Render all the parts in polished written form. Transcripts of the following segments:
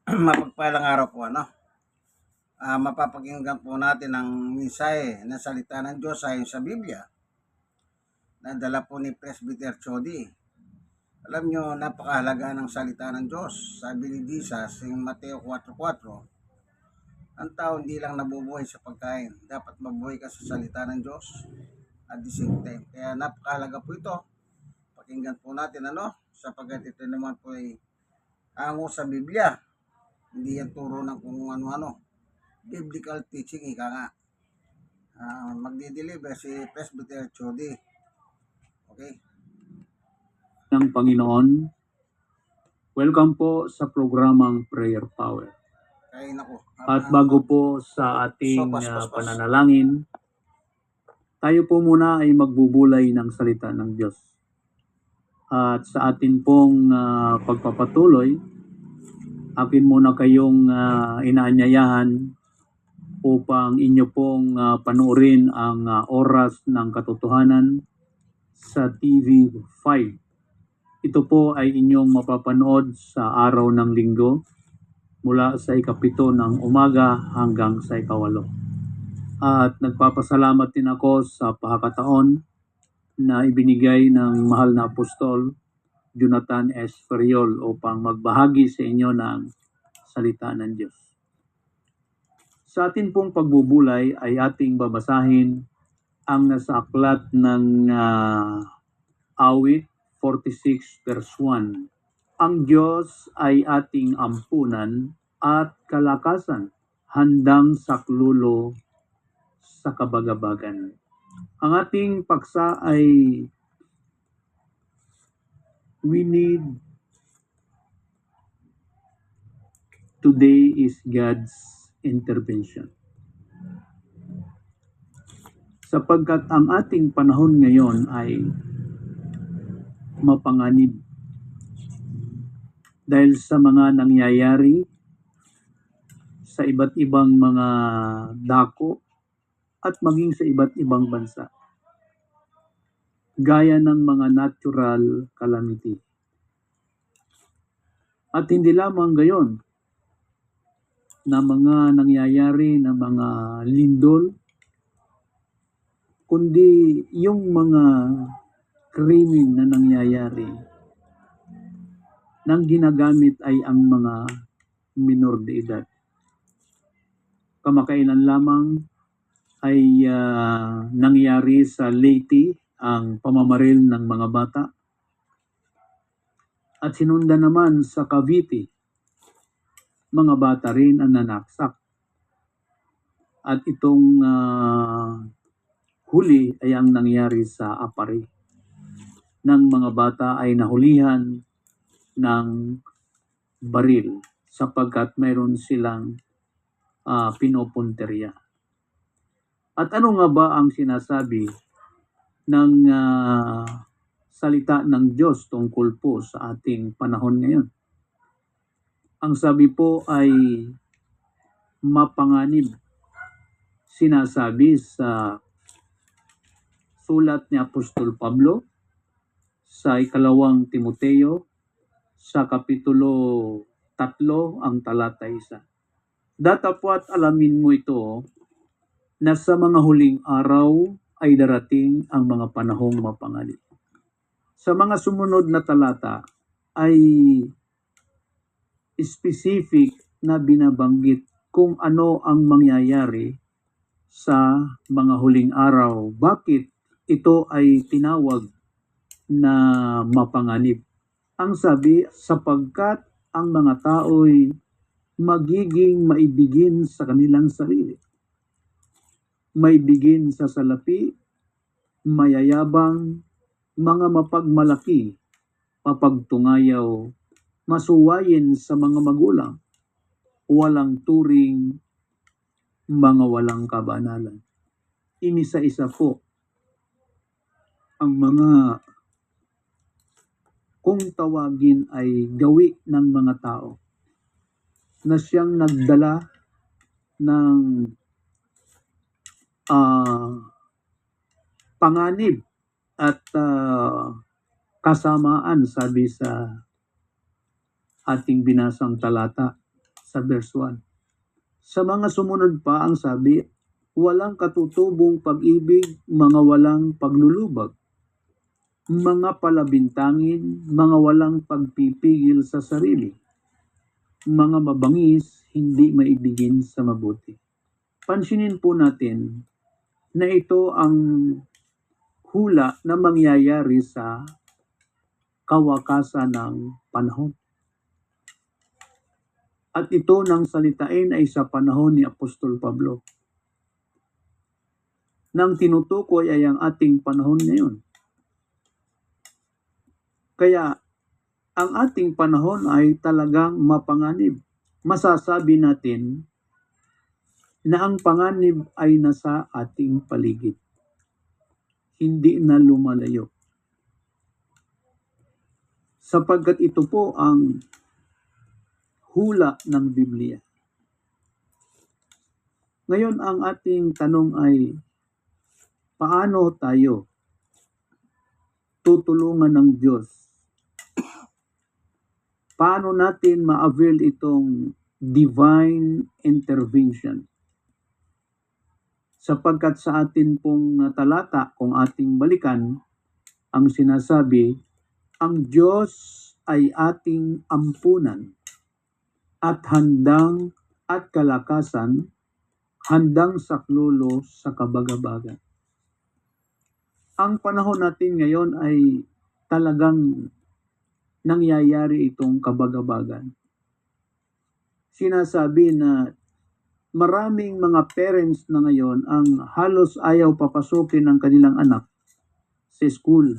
Mapagpalang araw po, mapapakinggan po natin ang mensahe na salita ng Diyos ayon sa Biblia na dala po ni Presbyter Chody. Alam nyo, napakahalaga ng salita ng Diyos. Sabi ni Jesus sa Mateo 4:4, ang tao hindi lang nabubuhay sa pagkain, dapat mabuhay ka sa salita ng Diyos at the same time. Kaya napakahalaga po ito. Pakinggan po natin sapagkat ito naman po ay ango sa Biblia. Hindi yan turo ng kung ano-ano. Biblical teaching, ika nga. Magdi-deliver si Presbyter Chody. Okay? Ng Panginoon, welcome po sa programang Prayer Power. Kaya nako. At bago po sa ating pananalangin, tayo po muna ay magbubulay ng salita ng Diyos. At sa atin pong pagpapatuloy, akin muna kayong inaanyayahan upang inyo pong panuorin ang Oras ng Katotohanan sa TV5. Ito po ay inyong mapapanood sa araw ng linggo mula sa 7 ng umaga hanggang sa 8. At nagpapasalamat din ako sa pagkakataon na ibinigay ng mahal na apostol Jonathan S. Ferriol upang magbahagi sa inyo ng salita ng Diyos. Sa atin pong pagbubulay ay ating babasahin ang nasa aklat ng Awit 46 verse 1. Ang Diyos ay ating ampunan at kalakasan, handang saklulo sa kabagabagan. Ang ating paksa ay we need today is God's intervention. Sapagkat ang ating panahon ngayon ay mapanganib dahil sa mga nangyayari sa iba't ibang mga dako at maging sa iba't ibang bansa. Gaya ng mga natural calamity. At hindi lamang gayon na mga nangyayari na mga lindol, kundi yung mga krimen na nangyayari nang ginagamit ay ang mga minor de edad. Kamakailan lamang ay nangyari sa Leyte ang pamamaril ng mga bata at sinundan naman sa Cavite, mga bata rin ang nanaksak. At itong huli ay ang nangyari sa Apari, ng mga bata ay nahulihan ng baril sapagkat mayroon silang pinopunterya. At ano nga ba ang sinasabi ng salita ng Diyos tungkol po sa ating panahon ngayon? Ang sabi po ay mapanganib. Sinasabi sa sulat ni Apostol Pablo sa 2 Timoteo sa kapitulo 3 ang talata 1. Datapwat alamin mo ito na sa mga huling araw ay darating ang mga panahong mapanganib. Sa mga sumunod na talata ay specific na binabanggit kung ano ang mangyayari sa mga huling araw. Bakit ito ay tinawag na mapanganib? Ang sabi, sapagkat ang mga tao'y magiging maibigin sa kanilang sarili. Maibigin sa salapi, mayayabang, mga mapagmalaki, mapagtungayaw, masuwayin sa mga magulang, walang turing, mga walang kabanalan. Inisa-isa po ang mga kung tawagin ay gawi ng mga tao na siyang nagdala ng panganib at kasamaan, sabi sa ating binasang talata sa verse 1. Sa mga sumunod pa ang sabi, walang katutubong pag-ibig, mga walang paglulubag, mga palabintangin, mga walang pagpipigil sa sarili, mga mabangis, hindi maibigin sa mabuti. Pansinin po natin na ito ang hula na mangyayari sa kawakasan ng panahon. At ito nang salitain ay sa panahon ni Apostol Pablo. Nang tinutukoy ay ang ating panahon ngayon. Kaya ang ating panahon ay talagang mapanganib. Masasabi natin na ang panganib ay nasa ating paligid. Hindi na lumalayo. Sapagkat ito po ang hula ng Biblia. Ngayon ang ating tanong ay, paano tayo tutulungan ng Diyos? Paano natin ma-avail itong divine intervention? Sapagkat sa atin pong talata, kung ating balikan, ang sinasabi, ang Diyos ay ating ampunan at handang at kalakasan, handang saklolo sa kabagabagan. Ang panahon natin ngayon ay talagang nangyayari itong kabagabagan. Sinasabi na maraming mga parents na ngayon ang halos ayaw papasukin ng kanilang anak sa school.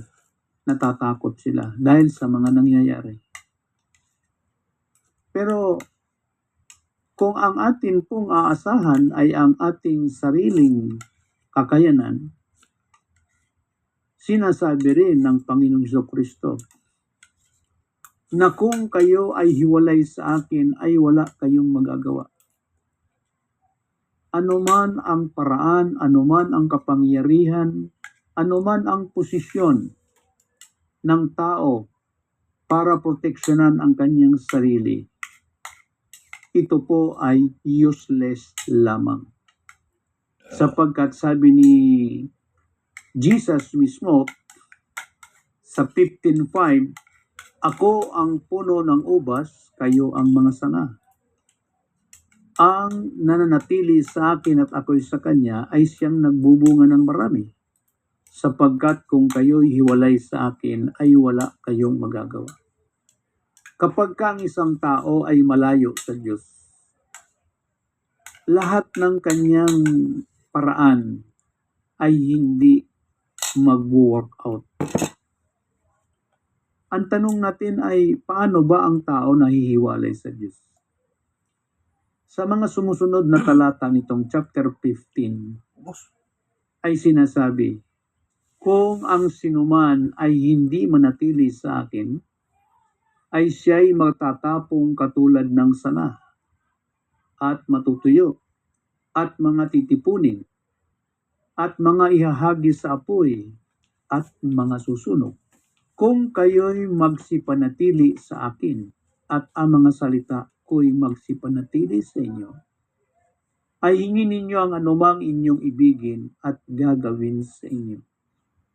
Natatakot sila dahil sa mga nangyayari. Pero kung ang atin pong aasahan ay ang ating sariling kakayanan, sinasabi rin ng Panginoong Jesucristo na kung kayo ay hiwalay sa akin ay wala kayong magagawa. Anuman ang paraan, anuman ang kapangyarihan, anuman ang posisyon ng tao para proteksyonan ang kanyang sarili, ito po ay useless lamang. Sapagkat sabi ni Jesus mismo sa 15:5, ako ang puno ng ubas, kayo ang mga sanga. Ang nananatili sa akin at ako'y sa kanya ay siyang nagbubunga ng marami. Sapagkat kung kayo'y hiwalay sa akin ay wala kayong magagawa. Kapag ang isang tao ay malayo sa Diyos, lahat ng kanyang paraan ay hindi mag-work out. Ang tanong natin ay, paano ba ang tao nahihiwalay sa Diyos? Sa mga sumusunod na talata nitong chapter 15, ay sinasabi, kung ang sinuman ay hindi manatili sa akin, ay siya'y magtatapong katulad ng sanga, at matutuyo, at mga titipunin, at mga ihahagi sa apoy, at mga susunog. Kung kayo'y magsipanatili sa akin, at ang mga salita ko'y magsipanatili sa inyo, ay hingin ninyo ang anumang inyong ibigin at gagawin sa inyo.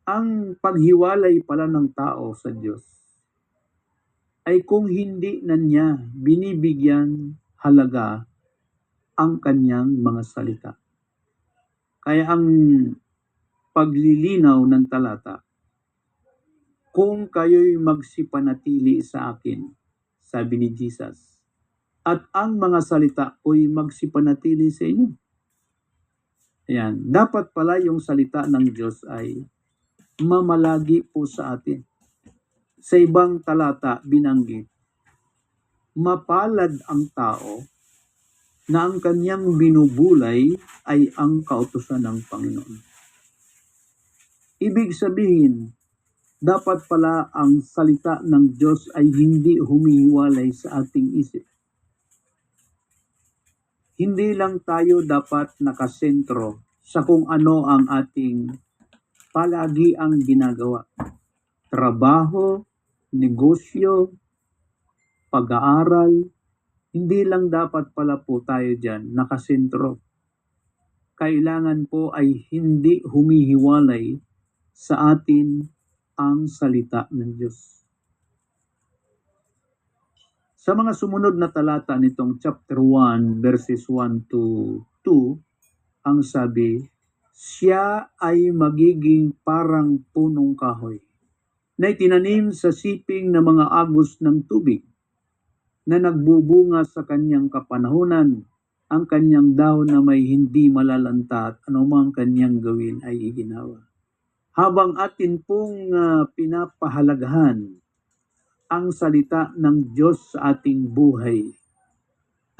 Ang paghiwalay pala ng tao sa Diyos ay kung hindi na niya binibigyan halaga ang kanyang mga salita. Kaya ang paglilinaw ng talata, kung kayo'y magsipanatili sa akin, sabi ni Jesus, at ang mga salita ko'y magsipanatili sa inyo. Ayan, dapat pala yung salita ng Diyos ay mamalagi po sa atin. Sa ibang talata binanggit, mapalad ang tao na ang kanyang binubulay ay ang kautusan ng Panginoon. Ibig sabihin, dapat pala ang salita ng Diyos ay hindi humihiwalay sa ating isip. Hindi lang tayo dapat nakasentro sa kung ano ang ating palagi ang ginagawa. Trabaho, negosyo, pag-aaral, hindi lang dapat pala po tayo dyan nakasentro. Kailangan po ay hindi humihiwalay sa atin ang salita ng Diyos. Sa mga sumunod na talata nitong chapter 1 verses 1 to 2, ang sabi, siya ay magiging parang punong kahoy na itinanim sa siping ng mga agos ng tubig na nagbubunga sa kanyang kapanahunan. Ang kanyang dahon na may hindi malalanta at anumang kanyang gawin ay iginawa. Habang atin pong pinapahalagahan ang salita ng Diyos sa ating buhay,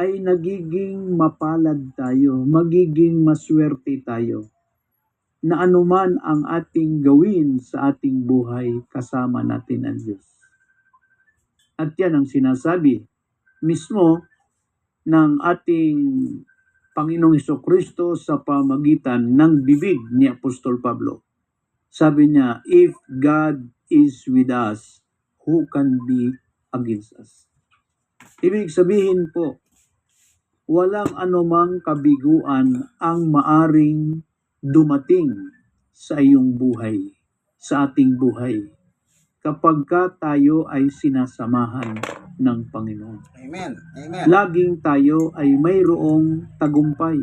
ay nagiging mapalad tayo, magiging maswerte tayo, na anuman ang ating gawin sa ating buhay, kasama natin ang Diyos. At yan ang sinasabi mismo ng ating Panginoong Hesukristo sa pamagitan ng bibig ni Apostol Pablo. Sabi niya, if God is with us, who can be against us? Ibig sabihin po, walang anumang kabiguan ang maaring dumating sa iyong buhay, sa ating buhay, kapag ka tayo ay sinasamahan ng Panginoon. Amen. Amen. Laging tayo ay mayroong tagumpay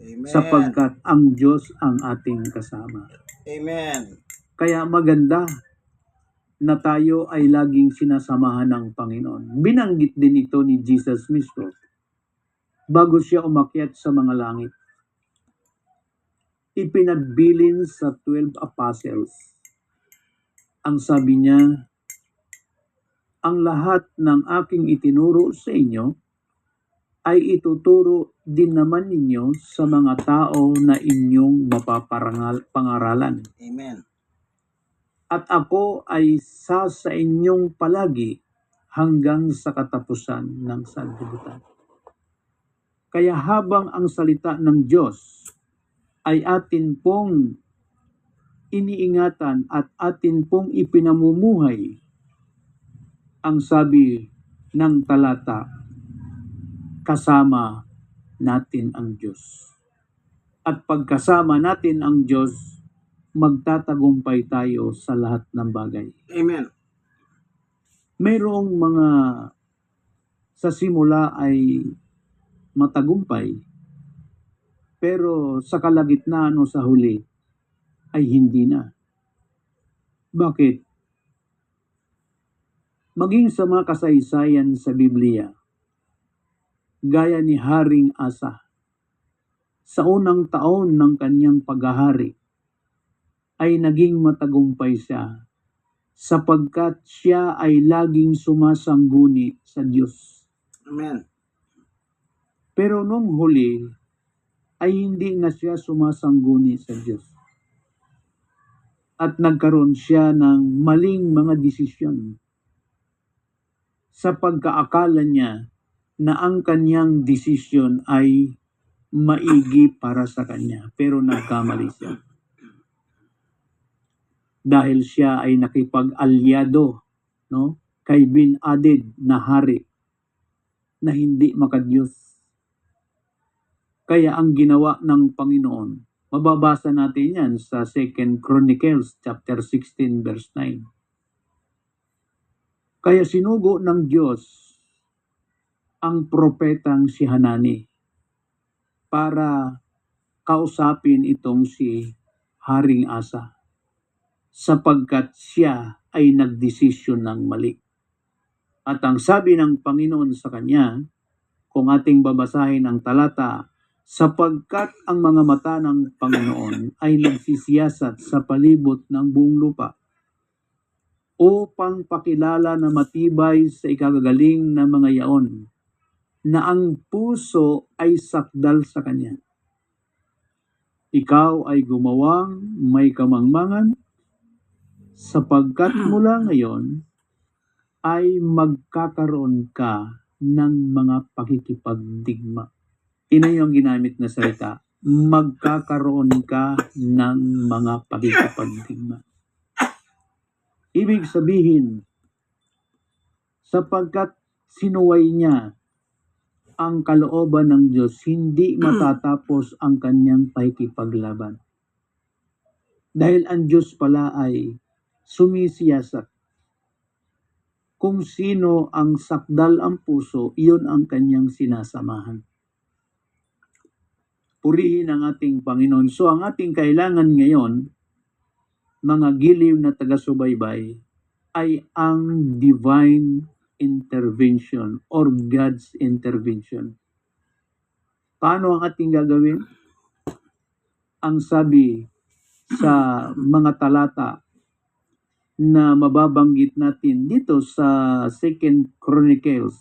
Amen. sapagkat ang Diyos ang ating kasama. Amen. Kaya maganda na tayo ay laging sinasamahan ng Panginoon. Binanggit din ito ni Jesus mismo bago siya umakyat sa mga langit. Ipinagbilin sa 12 apostles. Ang sabi niya, ang lahat ng aking itinuro sa inyo ay ituturo din naman ninyo sa mga tao na inyong mapapangaralan. Amen. At ako ay sa inyong palagi hanggang sa katapusan ng sanlibutan. Kaya habang ang salita ng Diyos ay atin pong iniingatan at atin pong ipinamumuhay, ang sabi ng talata, kasama natin ang Diyos. At pagkasama natin ang Diyos, magtatagumpay tayo sa lahat ng bagay. Amen. Mayroong mga sa simula ay matagumpay, pero sa kalagitnaan o sa huli ay hindi na. Bakit? Maging sa mga kasaysayan sa Biblia, gaya ni Haring Asa, sa unang taon ng kanyang paghahari, ay naging matagumpay siya sapagkat siya ay laging sumasangguni sa Diyos. Amen. Pero nung huli, ay hindi na siya sumasangguni sa Diyos. At nagkaroon siya ng maling mga desisyon sa pagkaakala niya na ang kanyang desisyon ay maigi para sa kanya. Pero nagkamali siya. Dahil siya ay nakipag-alyado, no, kay Bin-Adad na hari na hindi makadiyos. Kaya ang ginawa ng Panginoon, mababasa natin yan sa 2 Chronicles chapter 16 verse 9. Kaya sinugo ng Diyos ang propetang si Hanani para kausapin itong si Haring Asa, sapagkat siya ay nagdesisyon ng mali. At ang sabi ng Panginoon sa kanya, kung ating babasahin ang talata, sapagkat ang mga mata ng Panginoon ay nagsisiyasat sa palibot ng buong lupa upang pakilala na matibay sa ikagagaling na mga yaon, na ang puso ay sakdal sa kanya. Ikaw ay gumawang may kamangmangan, sapagkat mula ngayon ay magkakaroon ka ng mga pakikipagdigma. Ina yung ginamit na salita, magkakaroon ka ng mga pakikipagdigma. Ibig sabihin, sapagkat sinuway niya ang kalooban ng Diyos, hindi matatapos ang kanyang pakikipaglaban. Dahil ang Diyos pala ay sumisiyasat. Kung sino ang sakdal ang puso, iyon ang kanyang sinasamahan. Purihin ang ating Panginoon. So ang ating kailangan ngayon, mga giliw na taga-subaybay, ay ang divine intervention or God's intervention. Paano ang ating gagawin? Ang sabi sa mga talata na mababanggit natin dito sa 2 Chronicles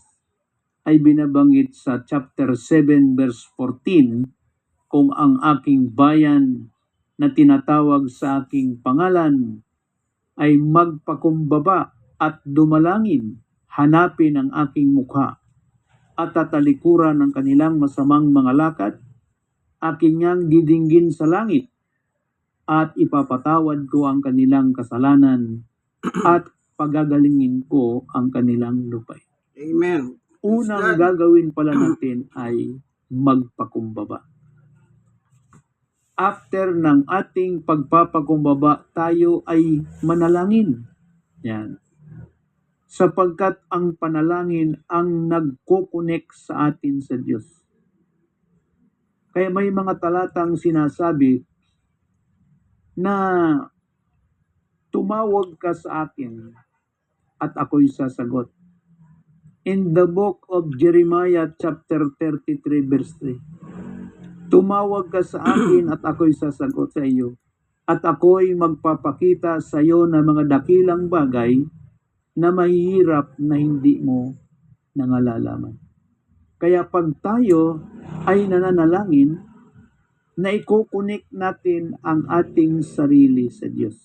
ay binabanggit sa chapter 7 verse 14, kung ang aking bayan na tinatawag sa aking pangalan ay magpakumbaba at dumalangin, hanapin ang aking mukha at tatalikuran ng kanilang masamang mga lakad, aking ngang didinggin sa langit at ipapatawad ko ang kanilang kasalanan at pagagalingin ko ang kanilang lupay. Amen. Unang gagawin pala natin ay magpakumbaba. After ng ating pagpapakumbaba, tayo ay manalangin. Yan. Sapagkat ang panalangin ang nagko-connect sa atin sa Diyos. Kaya may mga talatang sinasabi na tumawag ka sa akin at ako'y sasagot. In the book of Jeremiah chapter 33 verse 3, tumawag ka sa akin at ako'y sasagot sa iyo, at ako'y magpapakita sa iyo ng mga dakilang bagay na mahihirap na hindi mo nangalalaman. Kaya pag tayo ay nananalangin, na i-connect natin ang ating sarili sa Diyos.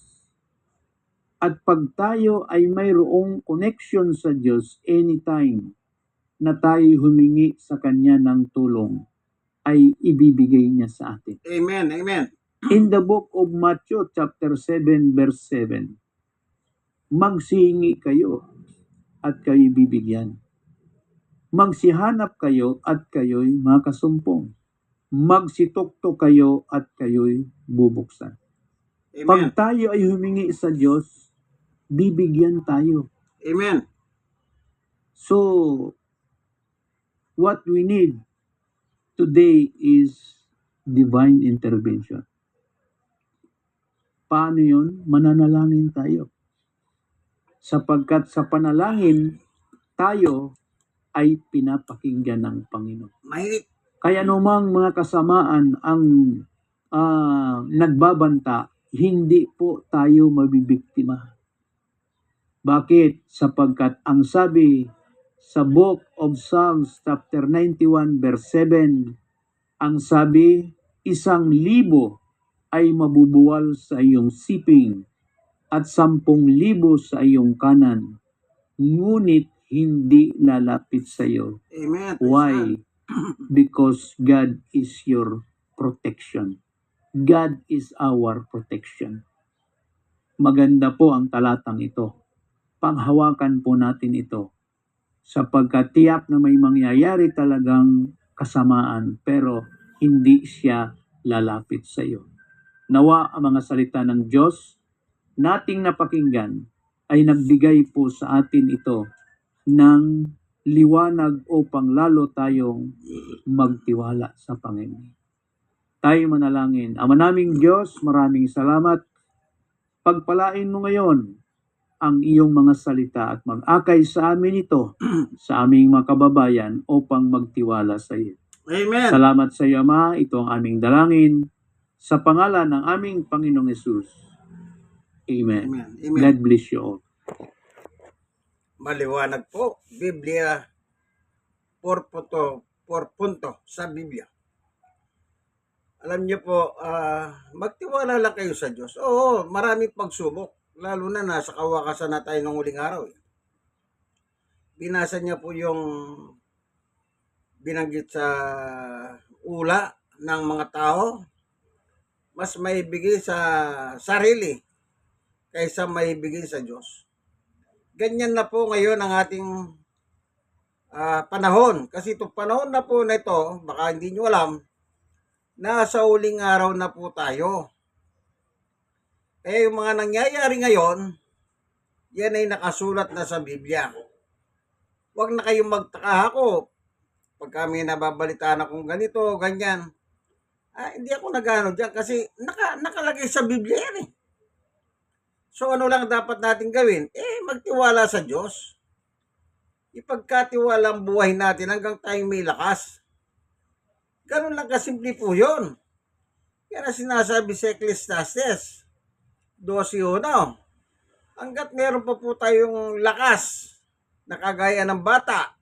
At pag tayo ay mayroong connection sa Diyos anytime na tayo humingi sa Kanya ng tulong, ay ibibigay niya sa atin. Amen. Amen. In the book of Matthew chapter 7 verse 7, magsihingi kayo at kayo'y bibigyan. Magsihanap kayo at kayo'y makasumpong. Magsitukto kayo at kayo'y bubuksan. Pag Amen. tayo ay humingi sa Diyos, bibigyan tayo. Amen. So, what we need today is divine intervention. Paano yun? Mananalangin tayo. Sapagkat sa panalangin, tayo ay pinapakinggan ng Panginoon. Mahigit. Kaya numang mga kasamaan ang nagbabanta, hindi po tayo mabibiktima. Bakit? Sapagkat ang sabi sa book of Psalms chapter 91 verse 7, ang sabi, 1,000 ay mabubuwal sa iyong siping at 10,000 sa iyong kanan, ngunit hindi lalapit sa iyo. Amen. Why? Because God is your protection. God is our protection. Maganda po ang talatang ito. Panghawakan po natin ito. Sapagkat tiyak na may mangyayari talagang kasamaan, pero hindi siya lalapit sa iyo. Nawa ang mga salita ng Diyos nating napakinggan ay nagbigay po sa atin ito ng liwanag upang lalo tayong magtiwala sa Panginoon. Tayo manalangin. Ama naming Diyos, maraming salamat. Pagpalain mo ngayon ang iyong mga salita at mag-akay sa amin ito, sa aming mga kababayan upang magtiwala sa iyo. Amen. Salamat sa iyo, Ama. Ito ang aming dalangin sa pangalan ng aming Panginoong Hesus. Amen. Amen. Amen. God bless you all. Maliwanag po. Biblia 4 punto sa Biblia. Alam niyo po, magtiwala lang kayo sa Diyos. Oo, maraming pagsubok. Lalo na nasa kawakasan na tayo ng huling araw. Binasa niya po yung binanggit sa ula ng mga tao. Mas maibigay sa sarili kaysa maibigay sa Diyos. Ganyan na po ngayon ang ating panahon. Kasi itong panahon na po na ito, baka hindi nyo alam, nasa huling araw na po tayo. Yung mga nangyayari ngayon, yan ay nakasulat na sa Biblia. Huwag na kayong magtaka ako pag kami nababalitaan akong ganito, ganyan. Hindi ako nagano dyan kasi nakalagay sa Biblia yan eh. So ano lang dapat natin gawin? Magtiwala sa Diyos. Ipagkatiwala ang buhay natin hanggang tayo may lakas. Ganun lang kasimple po yun. Yan ang sinasabi sa Ecclesiastes 12:1. Hanggat meron pa po tayong lakas na kagaya ng bata,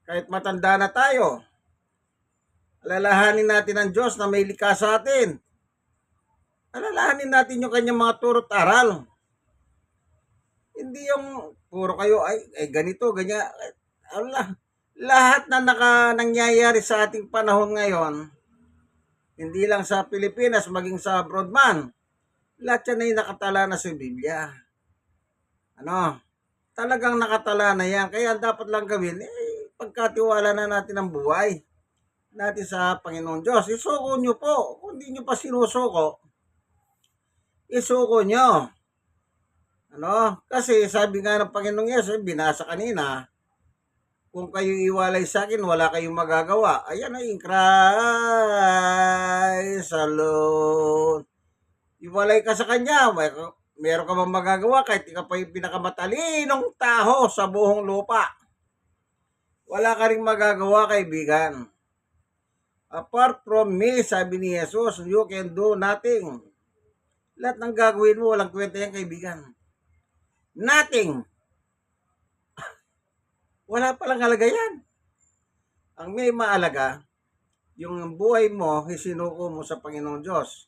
kahit matanda na tayo, alalahanin natin ang Diyos na may likha sa atin. Alalahanin natin yung kanyang mga turo't aral. Hindi yung puro kayo ay ganito, ganyan. Allah, lahat na nangyayari sa ating panahon ngayon, hindi lang sa Pilipinas, maging sa abroad man, lahat yan ay nakatala na sa Biblia. Talagang nakatala na yan. Kaya dapat lang gawin, pagkatiwala na natin ang buhay natin sa Panginoon Diyos. Isuko nyo po. Kung hindi nyo pa sinusuko, isuko nyo. Kasi sabi nga ng Panginoong Yesus, binasa kanina, kung kayo iwalay sa akin, wala kayong magagawa. Ayan ay in Christ alone. Iwalay ka sa Kanya, meron ka bang magagawa kahit ikaw pa yung pinakamatalinong tao sa buong lupa. Wala ka rin magagawa, kaibigan. Apart from me, sabi ni Jesus, you can do nothing. Lahat ng gagawin mo, walang kwenta yan, kaibigan. Nothing. Wala palang halaga yan. Ang may maalaga, yung buhay mo, isinuko mo sa Panginoon Diyos.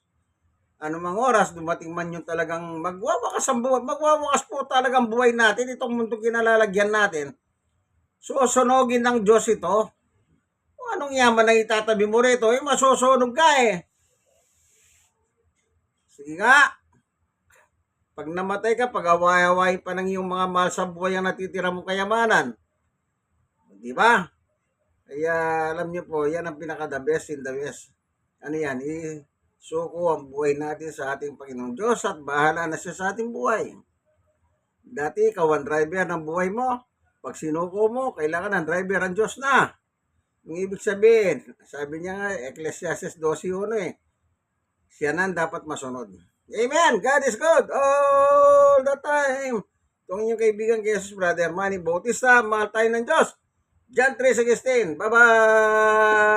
Anumang oras, dumating man yung talagang magwawakas ang buhay. Magwawakas po talagang buhay natin. Itong mundo kinalalagyan natin. Susunogin ng Diyos ito. Anong yaman na itatabi mo rito? Masusunog ka eh. Sige nga. Pag namatay ka, pag-away-away pa ng iyong mga mahal sa buhay ang natitira mong kayamanan. Di ba? Kaya alam niyo po, yan ang pinaka-the best in the best. Ano yan? Isuko ang buhay natin sa ating Panginoong Diyos at bahala na siya sa ating buhay. Dati, ikaw ang driver ng buhay mo. Pag sinuko mo, kailangan ng driver ang Diyos na. Yung ibig sabihin, sabi niya nga, Ecclesiastes 12:1 siya na dapat masunod. Amen! God is good all the time. Itong inyong kaibigan kay Jesus, Brother Manny Bautista, mahal tayo ng Diyos. John 3:16. Bye-bye!